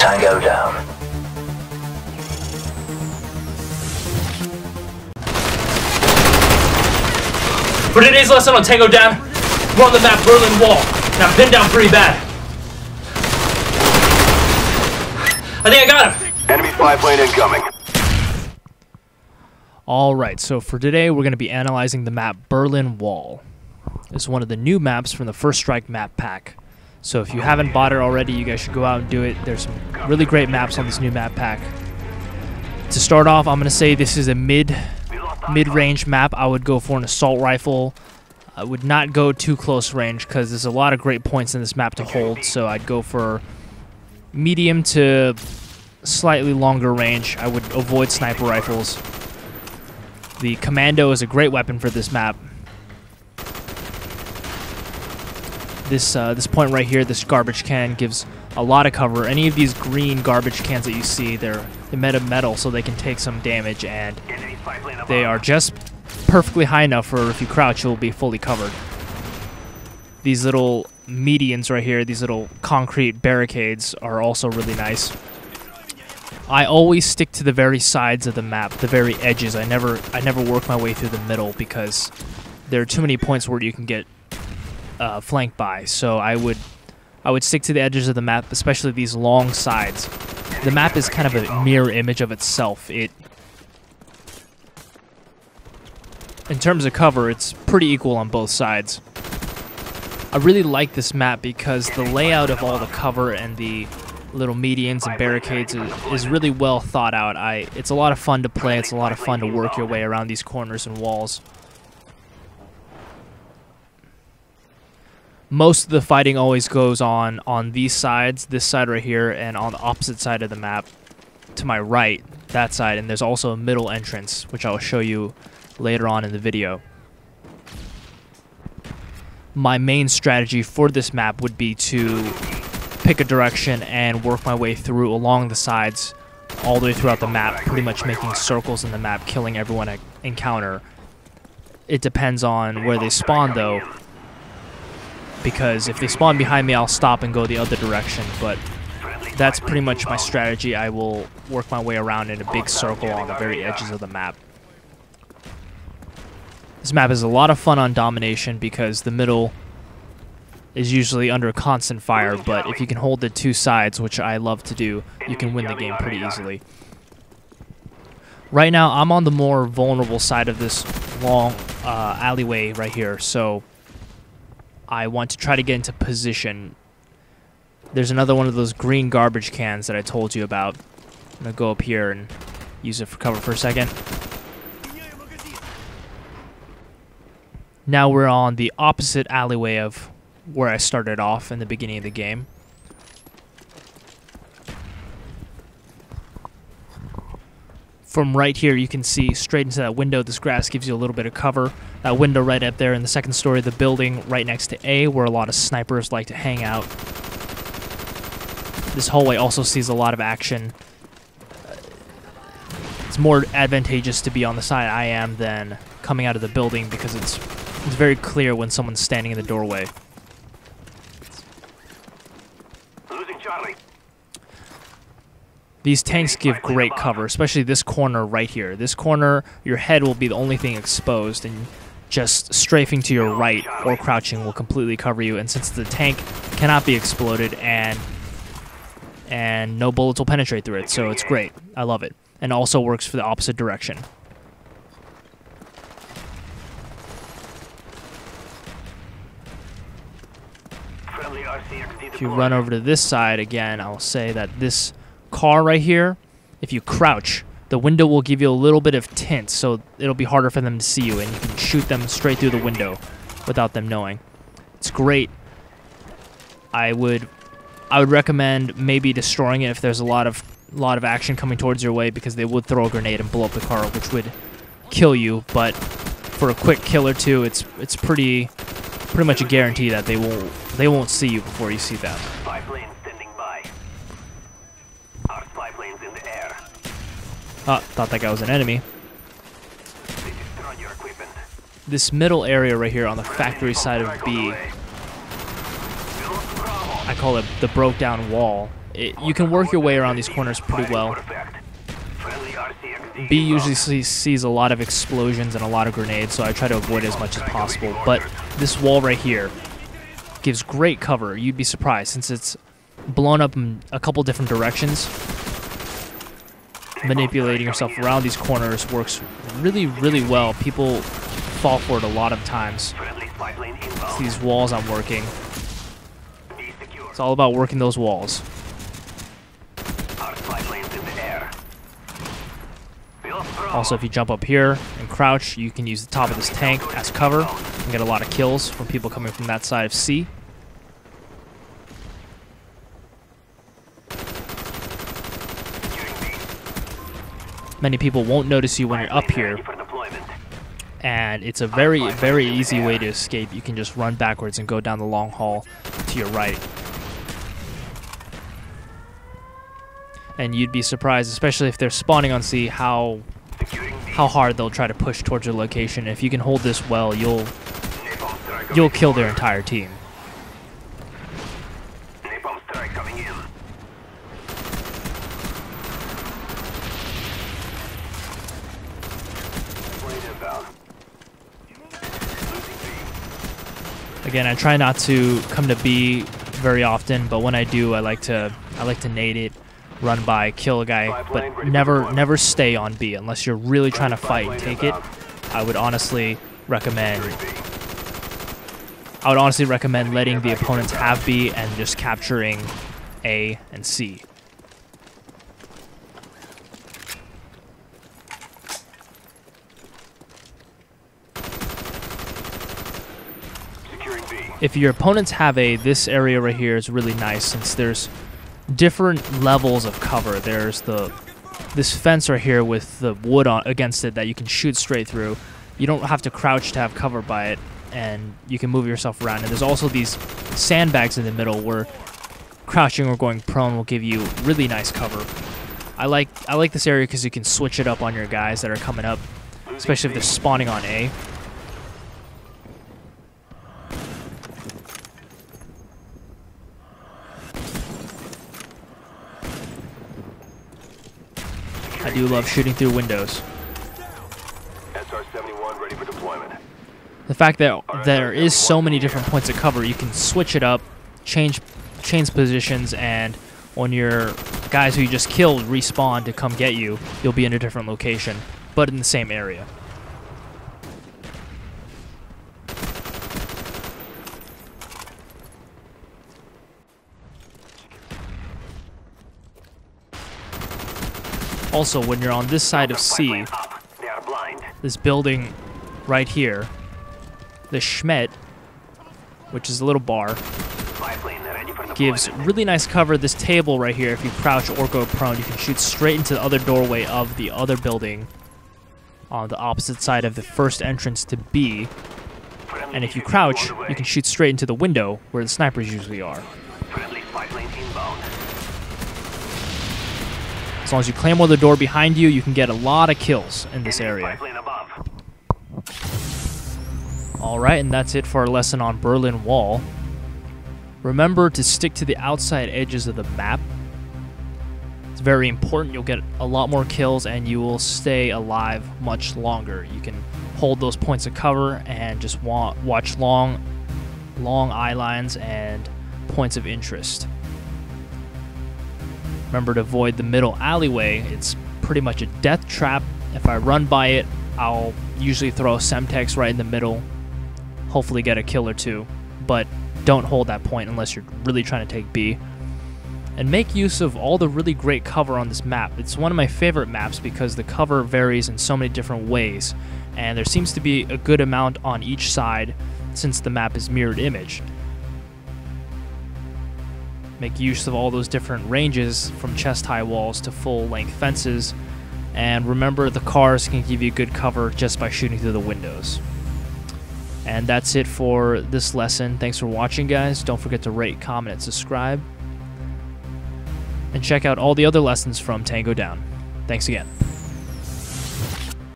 Tango down. For today's lesson on Tango down, we're on the map Berlin Wall. Now pinned down pretty bad. I think I got him. Enemy spy plane incoming. Alright, so for today we're going to be analyzing the map Berlin Wall. It's one of the new maps from the First Strike map pack. So if you haven't bought it already, you guys should go out and do it. There's some really great maps on this new map pack. To start off, I'm going to say this is a mid-range map. I would go for an assault rifle. I would not go too close range because there's a lot of great points in this map to hold. So I'd go for medium to slightly longer range. I would avoid sniper rifles. The commando is a great weapon for this map. This point right here, this garbage can, gives a lot of cover. Any of these green garbage cans that you see, they're made of metal, so they can take some damage, and they are just perfectly high enough for if you crouch, you'll be fully covered. These little medians right here, these little concrete barricades, are also really nice. I always stick to the very sides of the map, the very edges. I never work my way through the middle because there are too many points where you can get flanked by. So I would stick to the edges of the map, especially these long sides. The map is kind of a mirror image of itself. In terms of cover, it's pretty equal on both sides. I really like this map because the layout of all the cover and the little medians and barricades is really well thought out. It's a lot of fun to play. It's a lot of fun to work your way around these corners and walls. Most of the fighting always goes on these sides, this side right here, and on the opposite side of the map to my right, that side, and there's also a middle entrance, which I'll show you later on in the video. My main strategy for this map would be to pick a direction and work my way through along the sides all the way throughout the map, pretty much making circles in the map, killing everyone I encounter. It depends on where they spawn, though, because if they spawn behind me, I'll stop and go the other direction, but that's pretty much my strategy. I will work my way around in a big circle on the very edges of the map. This map is a lot of fun on domination because the middle is usually under constant fire, but if you can hold the two sides, which I love to do, you can win the game pretty easily. Right now, I'm on the more vulnerable side of this long alleyway right here, so I want to try to get into position. There's another one of those green garbage cans that I told you about. I'm going to go up here and use it for cover for a second. Now we're on the opposite alleyway of where I started off in the beginning of the game. From right here, you can see straight into that window. This grass gives you a little bit of cover. That window right up there in the second story of the building right next to A, where a lot of snipers like to hang out. This hallway also sees a lot of action. It's more advantageous to be on the side I am than coming out of the building because it's very clear when someone's standing in the doorway. Losing Charlie. These tanks give great cover, especially this corner right here. This corner, your head will be the only thing exposed, and just strafing to your right or crouching will completely cover you. And since the tank cannot be exploded and no bullets will penetrate through it, so it's great. I love it. And also works for the opposite direction. If you run over to this side again, I'll say that this car right here, if you crouch, the window will give you a little bit of tint, so it'll be harder for them to see you, and you can shoot them straight through the window without them knowing. It's great. I would recommend maybe destroying it if there's a lot of action coming towards your way, because they would throw a grenade and blow up the car, which would kill you. But for a quick kill or two, it's pretty much a guarantee that they won't see you before you see them. Spy plane standing by. Our spy plane's in the air. Oh, thought that guy was an enemy. They destroyed your equipment. This middle area right here on the factory side of B. We lost Bravo. I call it the broke down wall. You can work your way around these corners pretty well. B usually sees a lot of explosions and a lot of grenades, so I try to avoid as much as possible. But this wall right here gives great cover. You'd be surprised since it's blown up in a couple different directions. Manipulating yourself around these corners works really, really well. People fall for it a lot of times. It's these walls I'm working. It's all about working those walls. Also, if you jump up here and crouch, you can use the top of this tank as cover and get a lot of kills from people coming from that side of C. Many people won't notice you when you're up here, and it's a very, very easy way to escape. You can just run backwards and go down the long hall to your right. And you'd be surprised, especially if they're spawning on C, how hard they'll try to push towards your location. If you can hold this well, you'll kill their entire team. Again, I try not to come to B very often, but when I do, I like to nade it, run by, kill a guy, but never stay on B unless you're really trying to fight and take it. I would honestly recommend letting the opponents have B and just capturing A and C. If your opponents have A, this area right here is really nice since there's different levels of cover. There's this fence right here with the wood against it that you can shoot straight through. You don't have to crouch to have cover by it, and you can move yourself around. And there's also these sandbags in the middle where crouching or going prone will give you really nice cover. I like this area because you can switch it up on your guys that are coming up, especially if they're spawning on A. I do love shooting through windows. SR-71 ready for deployment. The fact that there is so many different points of cover, you can switch it up, change positions, and when your guys who you just killed respawn to come get you, you'll be in a different location, but in the same area. Also, when you're on this side of C, this building right here, the Schmidt, which is a little bar, gives really nice cover. This table right here, if you crouch or go prone, you can shoot straight into the other doorway of the other building on the opposite side of the first entrance to B. And if you crouch, you can shoot straight into the window where the snipers usually are. As long as you claymore the door behind you, you can get a lot of kills in this area. Alright, and that's it for our lesson on Berlin Wall. Remember to stick to the outside edges of the map. It's very important. You'll get a lot more kills and you will stay alive much longer. You can hold those points of cover and just watch long eye lines and points of interest. Remember to avoid the middle alleyway. It's pretty much a death trap. If I run by it, I'll usually throw Semtex right in the middle, hopefully get a kill or two, but don't hold that point unless you're really trying to take B. And make use of all the really great cover on this map. It's one of my favorite maps because the cover varies in so many different ways, and there seems to be a good amount on each side since the map is mirrored image. Make use of all those different ranges from chest-high walls to full-length fences, and remember the cars can give you good cover just by shooting through the windows. And that's it for this lesson. Thanks for watching, guys. Don't forget to rate, comment, and subscribe. And check out all the other lessons from Tango Down. Thanks again.